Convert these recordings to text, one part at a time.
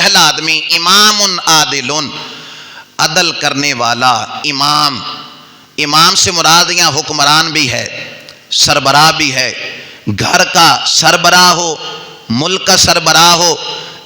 پہلا آدمی امام عادل، عدل کرنے والا امام. امام سے مراد یہاں حکمران بھی ہے، سربراہ بھی ہے. گھر کا سربراہ ہو، ملک کا سربراہ ہو،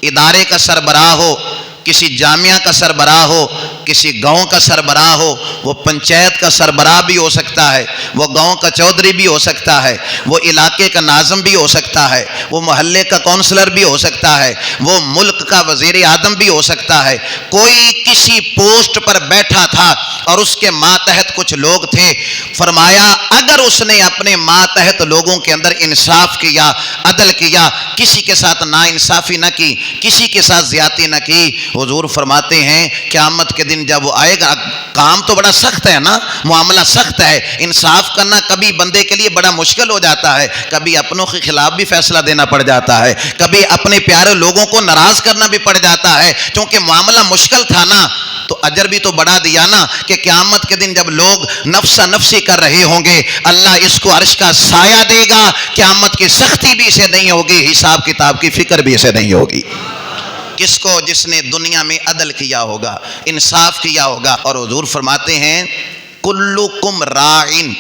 ادارے کا سربراہ ہو، کسی جامعہ کا سربراہ ہو، کسی گاؤں کا سربراہ ہو. وہ پنچایت کا سربراہ بھی ہو سکتا ہے، وہ گاؤں کا چودھری بھی ہو سکتا ہے، وہ علاقے کا ناظم بھی ہو سکتا ہے، وہ محلے کا کونسلر بھی ہو سکتا ہے، وہ ملک کا وزیر اعظم بھی ہو سکتا ہے. کوئی کسی پوسٹ پر بیٹھا تھا اور اس کے ماتحت کچھ لوگ تھے. فرمایا اگر اس نے اپنے ماتحت لوگوں کے اندر انصاف کیا، عدل کیا، کسی کے ساتھ ناانصافی نہ کی، کسی کے ساتھ زیادتی نہ کی، حضور فرماتے ہیں قیامت کے دن جب وہ آئے گا، کام تو بڑا سخت ہے نا، معاملہ سخت ہے. انصاف کرنا کبھی بندے کے لیے بڑا مشکل ہو جاتا ہے، کبھی اپنوں کے خلاف بھی فیصلہ دینا پڑ جاتا ہے، کبھی اپنے پیارے لوگوں کو ناراض کرنا بھی پڑ جاتا ہے. چونکہ معاملہ مشکل تھا نا، تو اجر بھی تو بڑھا دیا نا کہ قیامت کے دن جب لوگ نفسا نفسی کر رہے ہوں گے، اللہ اس کو عرش کا سایہ دے گا. قیامت کی سختی بھی اسے نہیں ہوگی، حساب کتاب کی فکر بھی اسے نہیں ہوگی. کس کو؟ جس نے دنیا میں عدل کیا ہوگا، انصاف کیا ہوگا. اور حضور فرماتے ہیں کلکم راعٍ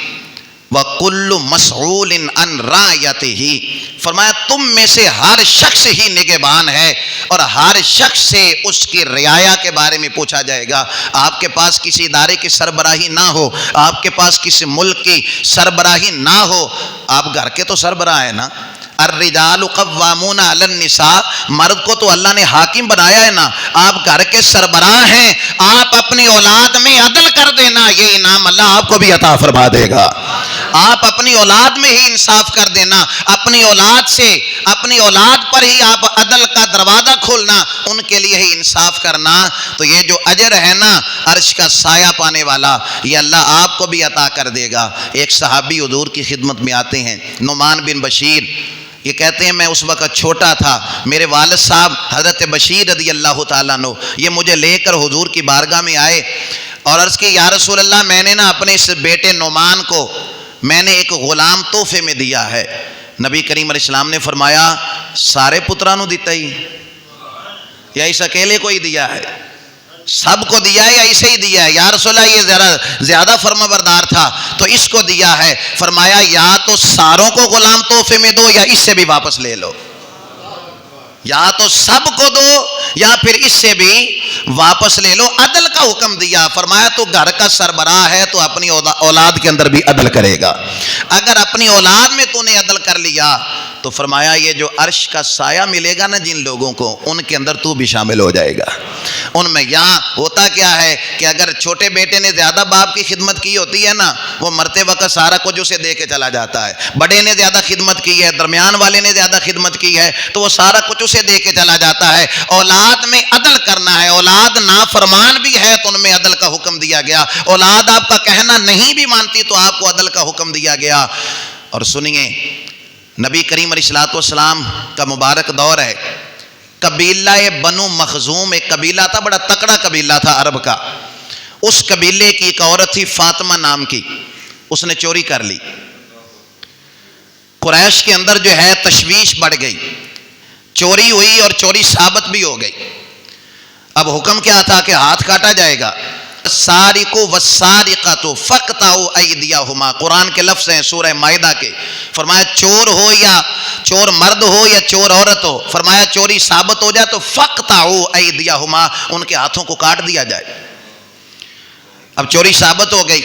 وکل مسئول عن رعیتہ. فرمایا تم میں سے ہر شخص ہی نگہبان ہے اور ہر شخص سے اس کی رعایا کے بارے میں پوچھا جائے گا. آپ کے پاس کسی ادارے کی سربراہی نہ ہو، آپ کے پاس کسی ملک کی سربراہی نہ ہو، آپ گھر کے تو سربراہ ہیں نا. الرجال قوامون علی النساء، مرد کو تو اللہ نے حاکم بنایا ہے نا، آپ گھر کے سربراہ ہیں. آپ اپنی اولاد میں عدل کر دینا، یہ انعام اللہ آپ کو بھی عطا فرما دے گا. آپ اپنی اولاد میں ہی انصاف کر دینا، اپنی اولاد سے، اپنی اولاد پر ہی آپ عدل کا دروازہ کھولنا، ان کے لیے ہی انصاف کرنا. تو یہ جو اجر ہے نا عرش کا سایہ پانے والا، یہ اللہ آپ کو بھی عطا کر دے گا. ایک صحابی حضور کی خدمت میں آتے ہیں، نعمان بن بشیر. یہ کہتے ہیں میں اس وقت چھوٹا تھا، میرے والد صاحب حضرت بشیر رضی اللہ تعالیٰ عنہ یہ مجھے لے کر حضور کی بارگاہ میں آئے اور عرض کی یا رسول اللہ میں نے نا اپنے اس بیٹے نعمان کو میں نے ایک غلام تحفے میں دیا ہے. نبی کریم علیہ السلام نے فرمایا سارے پترانوں دیتا ہی یا اس اکیلے کو ہی دیا ہے؟ سب کو دیا ہے یا اسے ہی دیا ہے؟ یا رسول اللہ یہ زیادہ فرما بردار تھا تو اس کو دیا ہے. فرمایا یا تو ساروں کو غلام تحفے میں دو یا اس سے بھی واپس لے لو، یا تو سب کو دو یا پھر اس سے بھی واپس لے لو. عدل کا حکم دیا. فرمایا تو گھر کا سربراہ ہے تو اپنی اولاد کے اندر بھی عدل کرے گا. اگر اپنی اولاد میں تو نے عدل کر لیا تو فرمایا یہ جو عرش کا سایہ ملے گا نا جن لوگوں کو، ان کے اندر تو بھی شامل ہو جائے گا ان میں. یہاں ہوتا کیا ہے کہ اگر چھوٹے بیٹے نے زیادہ باپ کی خدمت کی ہوتی ہے نا، وہ مرتے وقت سارا کچھ اسے دے کے چلا جاتا ہے. بڑے نے زیادہ خدمت کی ہے، درمیان والے نے زیادہ خدمت کی ہے تو وہ سارا کچھ اسے دے کے چلا جاتا ہے. اولاد میں عدل کرنا ہے. اولاد نافرمان بھی ہے تو ان میں عدل کا حکم دیا گیا. اولاد آپ کا کہنا نہیں بھی مانتی تو آپ کو عدل کا حکم دیا گیا. اور سنیے نبی کریم علیہ الصلوۃ والسلام کا مبارک دور ہے. قبیلہ بنو مخزوم ایک قبیلہ تھا، بڑا تکڑا قبیلہ تھا عرب کا. اس قبیلے کی ایک عورت تھی فاطمہ نام کی، اس نے چوری کر لی. قریش کے اندر جو ہے تشویش بڑھ گئی، چوری ہوئی اور چوری ثابت بھی ہو گئی. اب حکم کیا تھا کہ ہاتھ کاٹا جائے گا. السارق والسارقۃ فاقطعوا ایدیہما، قرآن کے لفظ ہیں سورہ مائدہ کے. فرمایا چور ہو یا چور مرد ہو یا چور عورت ہو، فرمایا چوری ثابت ہو جائے تو فاقطعوا ایدیہما، ان کے ہاتھوں کو کاٹ دیا جائے. اب چوری ثابت ہو گئی.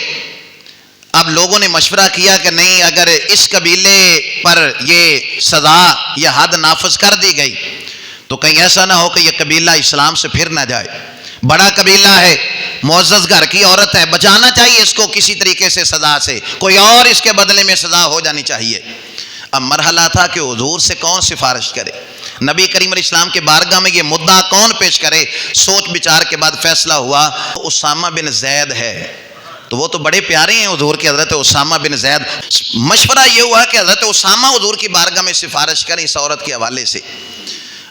اب لوگوں نے مشورہ کیا کہ نہیں، اگر اس قبیلے پر یہ سزا یہ حد نافذ کر دی گئی تو کہیں ایسا نہ ہو کہ یہ قبیلہ اسلام سے پھر نہ جائے. بڑا قبیلہ ہے، معزز گھر کی عورت ہے، بچانا چاہیے اس کو کسی طریقے سے سزا سے، کوئی اور اس کے بدلے میں سزا ہو جانی چاہیے. اب مرحلہ تھا کہ حضور سے کون سفارش کرے، نبی کریم علیہ السلام کے بارگاہ میں یہ مدعا کون پیش کرے. سوچ بچار کے بعد فیصلہ ہوا اسامہ بن زید ہے. تو وہ تو بڑے پیارے ہیں حضور کے، حضرت اسامہ بن زید. مشورہ یہ ہوا کہ حضرت اسامہ حضور کی بارگاہ میں سفارش کریں اس عورت کے حوالے سے.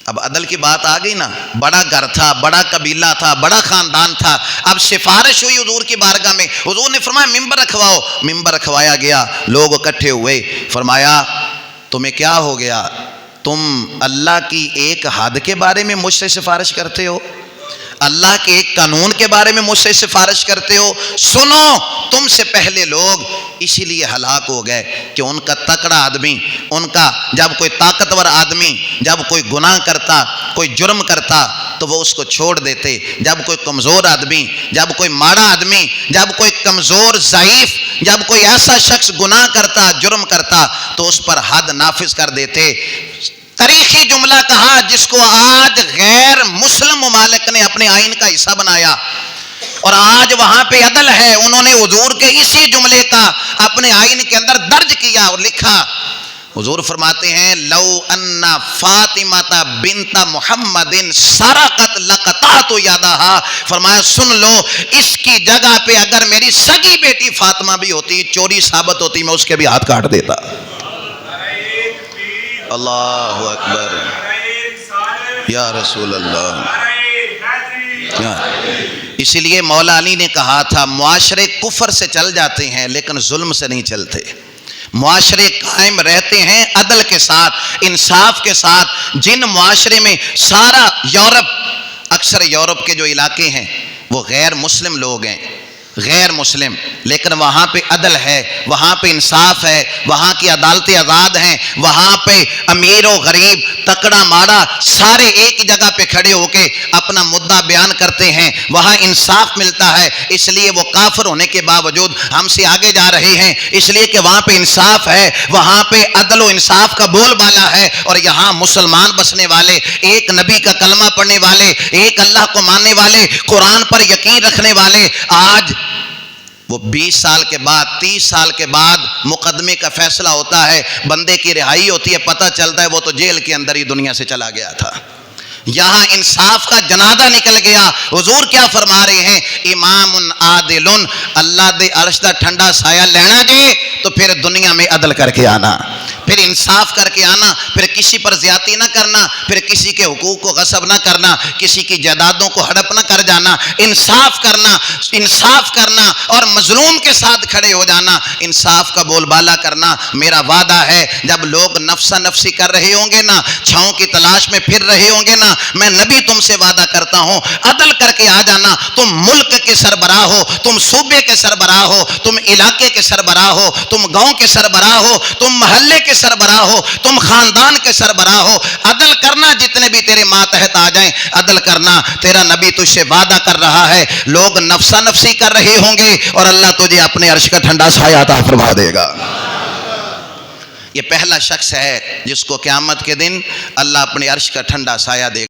اب عدل کی بات آ گئی نا، بڑا گھر تھا، بڑا قبیلہ تھا، بڑا خاندان تھا. اب سفارش ہوئی حضور کی بارگاہ میں. حضور نے فرمایا ممبر رکھواؤ. ممبر رکھوایا گیا، لوگ اکٹھے ہوئے. فرمایا تمہیں کیا ہو گیا؟ تم اللہ کی ایک حد کے بارے میں مجھ سے سفارش کرتے ہو، اللہ کے ایک قانون کے بارے میں مجھ سے سفارش کرتے ہو؟ سنو، تم سے پہلے لوگ اسی لیے ہلاک ہو گئے کہ ان کا تکڑا آدمی، ان کا جب کوئی طاقتور آدمی جب کوئی گناہ کرتا، کوئی جرم کرتا تو وہ اس کو چھوڑ دیتے، جب کوئی کمزور آدمی، جب کوئی ماڑا آدمی، جب کوئی کمزور ضعیف، جب کوئی ایسا شخص گناہ کرتا، جرم کرتا تو اس پر حد نافذ کر دیتے۔ تاریخی جملہ کہا جس کو آج غیر مسلم ممالک نے اپنے آئین کا حصہ بنایا، اور آج وہاں پہ عدل ہے، انہوں نے حضور کے اسی جملے کا اپنے آئین کے اندر درج کیا اور لکھا۔ حضور فرماتے ہیں لو ان فاطمہ بنت محمد سرقت لقطعت یدہا، فرمایا سن لو، اس کی جگہ پہ اگر میری سگی بیٹی فاطمہ بھی ہوتی، چوری ثابت ہوتی، میں اس کے بھی ہاتھ کاٹ دیتا۔ اللہ اکبر یا رسول اللہ۔ اسی لیے مولا علی نے کہا تھا معاشرے کفر سے چل جاتے ہیں لیکن ظلم سے نہیں چلتے، معاشرے قائم رہتے ہیں عدل کے ساتھ، انصاف کے ساتھ۔ جن معاشرے میں سارا یورپ، اکثر یورپ کے جو علاقے ہیں وہ غیر مسلم لوگ ہیں، غیر مسلم، لیکن وہاں پہ عدل ہے، وہاں پہ انصاف ہے، وہاں کی عدالتیں آزاد ہیں، وہاں پہ امیر و غریب، تکڑا ماڑا سارے ایک جگہ پہ کھڑے ہو کے اپنا مدعا بیان کرتے ہیں، وہاں انصاف ملتا ہے۔ اس لیے وہ کافر ہونے کے باوجود ہم سے آگے جا رہے ہیں، اس لیے کہ وہاں پہ انصاف ہے، وہاں پہ عدل و انصاف کا بول بالا ہے، اور یہاں مسلمان بسنے والے، ایک نبی کا کلمہ پڑھنے والے، ایک اللہ کو ماننے والے، قرآن پر یقین رکھنے والے، آج وہ 20 سال کے بعد، 30 سال کے بعد مقدمے کا فیصلہ ہوتا ہے، بندے کی رہائی ہوتی ہے، پتہ چلتا ہے وہ تو جیل کے اندر ہی دنیا سے چلا گیا تھا۔ یہاں انصاف کا جنازہ نکل گیا۔ حضور کیا فرما رہے ہیں؟ امام عادل، اللہ دے عرش دا ٹھنڈا سایہ لینا جے تو پھر دنیا میں عدل کر کے آنا، پھر انصاف کر کے آنا، پھر کسی پر زیادتی نہ کرنا، پھر کسی کے حقوق کو غصب نہ کرنا، کسی کی جائیدادوں کو ہڑپ نہ کر جانا، انصاف کرنا، انصاف کرنا اور مظلوم کے ساتھ کھڑے ہو جانا، انصاف کا بول بالا کرنا۔ میرا وعدہ ہے جب لوگ نفسا نفسی کر رہے ہوں گے نا، چھاؤں کی تلاش میں پھر رہے ہوں گے نا، میں نبی تم سے وعدہ کرتا ہوں عدل کر کے آ جانا۔ تم ملک کے سربراہ ہو، تم صوبے کے سربراہ ہو، تم علاقے کے سربراہ ہو، تم گاؤں کے سربراہ ہو، تم محلے کے سربراہ ہو، تم خاندان کے سربراہ ہو، عدل کرنا۔ جتنے بھی تیرے ماتحت آ جائیں عدل کرنا، تیرا نبی تجھ سے وعدہ کر رہا ہے۔ لوگ نفسا نفسی کر رہے ہوں گے اور اللہ تجھے اپنے عرش کا ٹھنڈا سایہ عطا فرما دے گا۔ یہ پہلا شخص ہے جس کو قیامت کے دن اللہ اپنے عرش کا ٹھنڈا سایہ دے گا۔